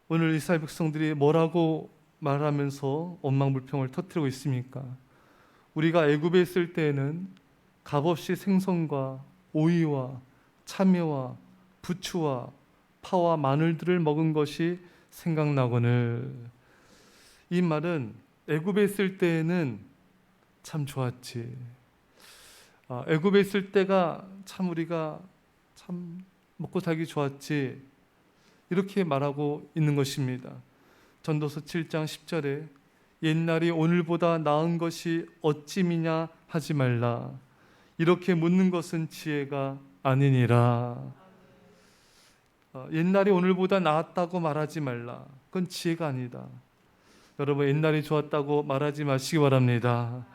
오늘 이스라엘 백성들이 뭐라고 말하면서 원망불평을 터뜨리고 있습니까? 우리가 애굽에 있을 때에는 값없이 생선과 오이와 참외와 부추와 파와 마늘들을 먹은 것이 생각나거늘. 이 말은 애굽에 있을 때에는 참 좋았지. 애굽에 있을 때가 참 우리가 참 먹고 살기 좋았지. 이렇게 말하고 있는 것입니다. 전도서 7장 10절에 옛날이 오늘보다 나은 것이 어찌미냐 하지 말라. 이렇게 묻는 것은 지혜가 아니니라. 옛날이 오늘보다 나았다고 말하지 말라. 그건 지혜가 아니다. 여러분, 옛날이 좋았다고 말하지 마시기 바랍니다.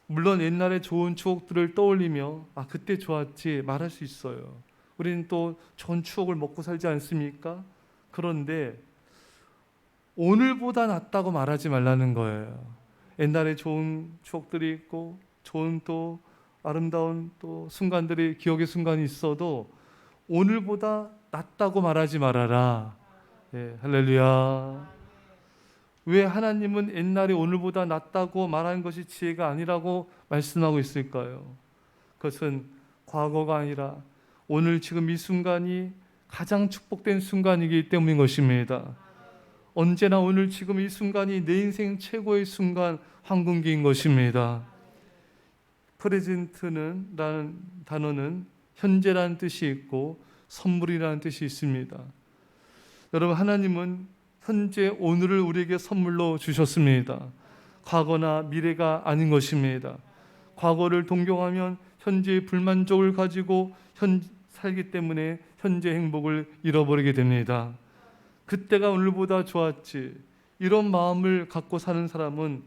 물론 옛날의 좋은 추억들을 떠올리며 그때 좋았지 말할 수 있어요. 우리는 또 좋은 추억을 먹고 살지 않습니까? 그런데 오늘보다 낫다고 말하지 말라는 거예요. 옛날에 좋은 추억들이 있고 좋은 또 아름다운 또 순간들이, 기억의 순간이 있어도 오늘보다 낫다고 말하지 말아라. 예, 할렐루야. 왜 하나님은 옛날이 오늘보다 낫다고 말하는 것이 지혜가 아니라고 말씀하고 있을까요? 그것은 과거가 아니라 오늘 지금 이 순간이 가장 축복된 순간이기 때문인 것입니다. 언제나 오늘 지금 이 순간이 내 인생 최고의 순간, 황금기인 것입니다. 프레젠트는 라는 단어는 현재라는 뜻이 있고 선물이라는 뜻이 있습니다. 여러분, 하나님은 현재 오늘을 우리에게 선물로 주셨습니다. 과거나 미래가 아닌 것입니다. 과거를 동경하면 현재의 불만족을 가지고 살기 때문에 현재 행복을 잃어버리게 됩니다. 그때가 오늘보다 좋았지, 이런 마음을 갖고 사는 사람은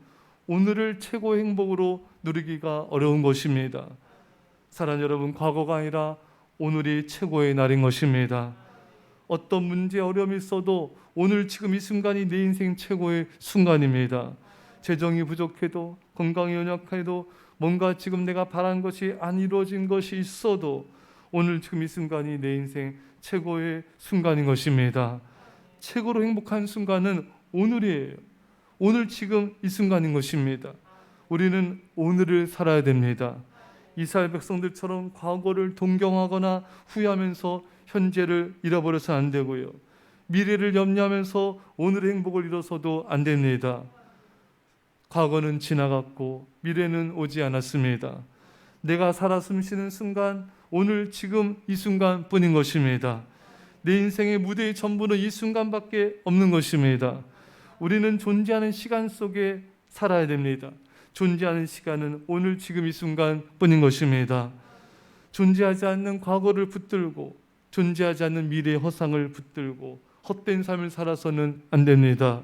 오늘을 최고의 행복으로 누리기가 어려운 것입니다. 사랑하는 여러분, 과거가 아니라 오늘이 최고의 날인 것입니다. 어떤 문제, 어려움이 있어도 오늘 지금 이 순간이 내 인생 최고의 순간입니다. 재정이 부족해도, 건강이 연약해도, 뭔가 지금 내가 바란 것이 안 이루어진 것이 있어도 오늘 지금 이 순간이 내 인생 최고의 순간인 것입니다. 최고로 행복한 순간은 오늘이에요. 오늘 지금 이 순간인 것입니다. 우리는 오늘을 살아야 됩니다. 이스라엘 백성들처럼 과거를 동경하거나 후회하면서 현재를 잃어버려서 안 되고요. 미래를 염려하면서 오늘의 행복을 잃어서도 안 됩니다. 과거는 지나갔고 미래는 오지 않았습니다. 내가 살아 숨쉬는 순간, 오늘 지금 이 순간뿐인 것입니다. 내 인생의 무대의 전부는 이 순간밖에 없는 것입니다. 우리는 존재하는 시간 속에 살아야 됩니다. 존재하는 시간은 오늘 지금 이 순간뿐인 것입니다. 존재하지 않는 과거를 붙들고 존재하지 않는 미래의 허상을 붙들고 헛된 삶을 살아서는 안 됩니다.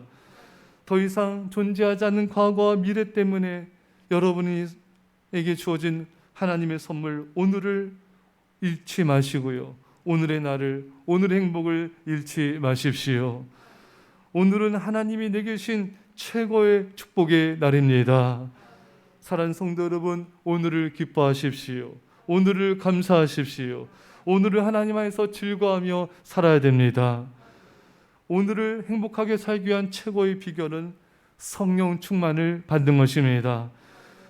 더 이상 존재하지 않는 과거와 미래 때문에 여러분에게 주어진 하나님의 선물, 오늘을 잃지 마시고요. 오늘의 날을, 오늘의 행복을 잃지 마십시오. 오늘은 하나님이 내게 주신 최고의 축복의 날입니다. 사랑하는 성도 여러분, 오늘을 기뻐하십시오. 오늘을 감사하십시오. 오늘을 하나님 안에서 즐거워하며 살아야 됩니다. 오늘을 행복하게 살기 위한 최고의 비결은 성령 충만을 받는 것입니다.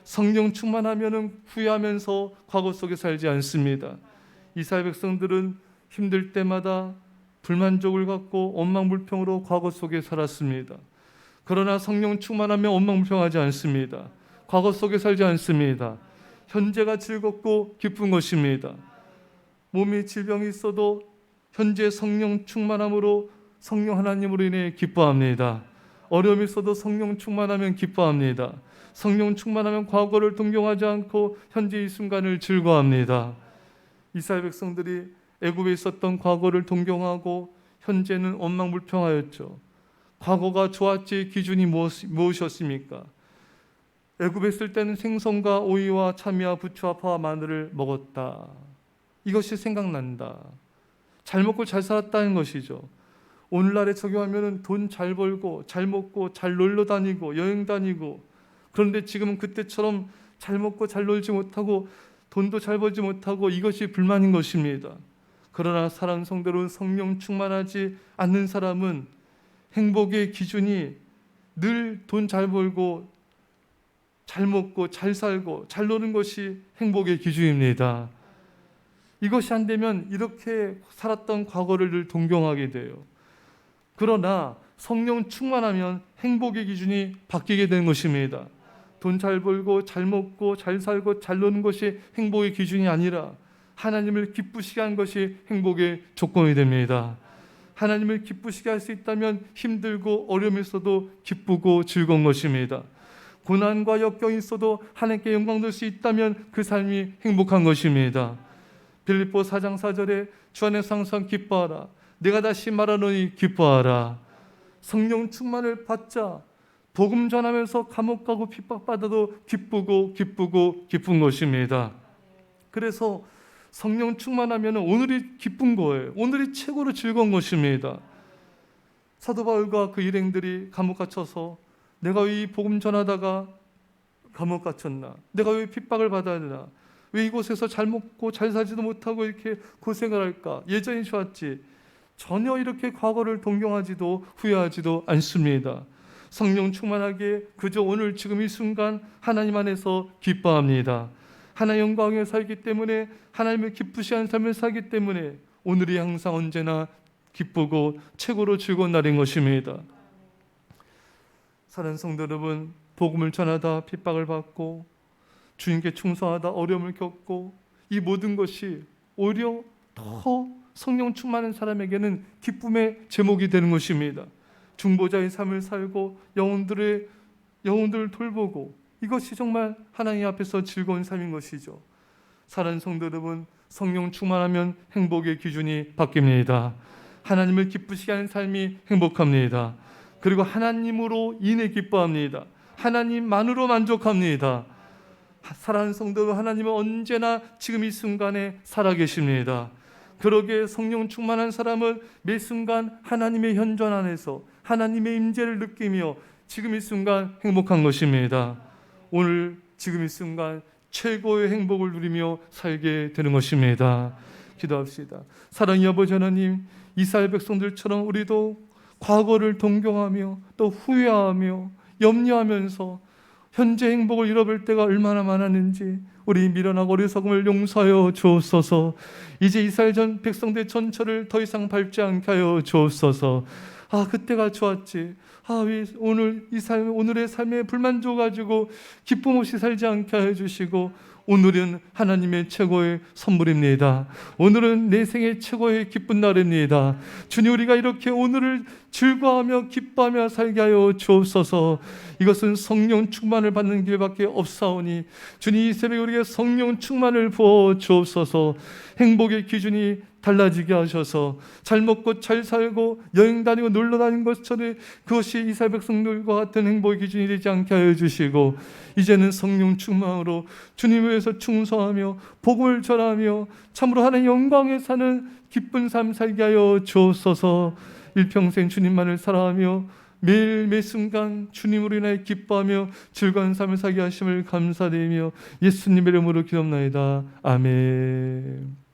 성령 충만하면 후회하면서 과거 속에 살지 않습니다. 이스라엘 백성들은 힘들 때마다 불만족을 갖고 원망불평으로 과거 속에 살았습니다. 그러나 성령 충만하면 원망불평하지 않습니다. 과거 속에 살지 않습니다. 현재가 즐겁고 기쁜 것입니다. 몸에 질병이 있어도 현재 성령 충만함으로, 성령 하나님으로 인해 기뻐합니다. 어려움이 있어도 성령 충만하면 기뻐합니다. 성령 충만하면 과거를 동경하지 않고 현재 이 순간을 즐거워합니다. 이스라엘 백성들이 애굽에 있었던 과거를 동경하고 현재는 원망불평하였죠. 과거가 좋았지 기준이 무엇이었습니까? 애굽에 있을 때는 생선과 오이와 참외와 부추와 파와 마늘을 먹었다. 이것이 생각난다. 잘 먹고 잘 살았다는 것이죠. 오늘날에 적용하면 돈 잘 벌고 잘 먹고 잘 놀러 다니고 여행 다니고, 그런데 지금은 그때처럼 잘 먹고 잘 놀지 못하고 돈도 잘 벌지 못하고 이것이 불만인 것입니다. 그러나 사랑하는 성도 여러분, 성령 충만하지 않는 사람은 행복의 기준이 늘 돈 잘 벌고 잘 먹고 잘 살고 잘 노는 것이 행복의 기준입니다. 이것이 안 되면 이렇게 살았던 과거를 늘 동경하게 돼요. 그러나 성령 충만하면 행복의 기준이 바뀌게 되는 것입니다. 돈 잘 벌고 잘 먹고 잘 살고 잘 노는 것이 행복의 기준이 아니라 하나님을 기쁘시게 하는 것이 행복의 조건이 됩니다. 하나님을 기쁘시게 할 수 있다면 힘들고 어려움이 있어도 기쁘고 즐거운 것입니다. 고난과 역경이 있어도 하나님께 영광 돌 수 있다면 그 삶이 행복한 것입니다. 빌립보 4장 4절에 주 안에서 항상 기뻐하라. 내가 다시 말하노니 기뻐하라. 성령 충만을 받자 복음 전하면서 감옥 가고 핍박받아도 기쁘고 기쁜 것입니다. 그래서 성령 충만하면 오늘이 기쁜 거예요. 오늘이 최고로 즐거운 것입니다. 사도 바울과 그 일행들이 감옥 갇혀서 내가 왜 이 복음 전하다가 감옥 갇혔나? 내가 왜 핍박을 받아야 되나? 왜 이곳에서 잘 먹고 잘 살지도 못하고 이렇게 고생을 할까? 예전이 좋았지. 전혀 이렇게 과거를 동경하지도 후회하지도 않습니다. 성령 충만하게 그저 오늘 지금 이 순간 하나님 안에서 기뻐합니다. 하나님 영광에 살기 때문에 하나님을 기쁘시게 하는 삶을 살기 때문에 오늘이 항상 언제나 기쁘고 최고로 즐거운 날인 것입니다. 사랑하는 성도 여러분, 복음을 전하다 핍박을 받고 주님께 충성하다 어려움을 겪고 이 모든 것이 오히려 더 성령 충만한 사람에게는 기쁨의 제목이 되는 것입니다. 중보자의 삶을 살고 영혼들을 돌보고 이것이 정말 하나님 앞에서 즐거운 삶인 것이죠. 사랑하는 성도 여러분, 성령 충만하면 행복의 기준이 바뀝니다. 하나님을 기쁘시게 하는 삶이 행복합니다. 그리고 하나님으로 인해 기뻐합니다. 하나님만으로 만족합니다. 사랑하는 성도 여러분, 하나님은 언제나 지금 이 순간에 살아계십니다. 그러기에 성령 충만한 사람은 매 순간 하나님의 현존 안에서 하나님의 임재를 느끼며 지금 이 순간 행복한 것입니다. 오늘 지금 이 순간 최고의 행복을 누리며 살게 되는 것입니다. 기도합시다. 사랑의 아버지 하나님, 이스라엘 백성들처럼 우리도 과거를 동경하며 또 후회하며 염려하면서 현재 행복을 잃어버릴 때가 얼마나 많았는지 우리 미련하고 어리석음을 용서하여 주옵소서. 이제 이스라엘 전 백성들 전철을 더 이상 밟지 않게 하여 주옵소서. 그때가 좋았지. 왜 오늘 오늘의 삶에 불만족 가지고 기쁨 없이 살지 않게 하여 주시고, 오늘은 하나님의 최고의 선물입니다. 오늘은 내 생의 최고의 기쁜 날입니다. 주님, 우리가 이렇게 오늘을 즐거워하며 기뻐하며 살게 하여 주옵소서. 이것은 성령 충만을 받는 길밖에 없사오니 주님, 이 새벽에 우리에게 성령 충만을 부어 주옵소서. 행복의 기준이 달라지게 하셔서 잘 먹고 잘 살고 여행 다니고 놀러 다니는 것처럼 그것이 이스라엘 백성들과 같은 행복의 기준이 되지 않게 하여 주시고, 이제는 성령 충만으로 주님을 위해서 충성하며 복음을 전하며 참으로 하나님 영광에 사는 기쁜 삶 살게 하여 주옵소서. 일평생 주님만을 사랑하며 매일 매 순간 주님으로 인하여 기뻐하며 즐거운 삶을 살게 하심을 감사드리며 예수님의 이름으로 기도합나이다. 아멘.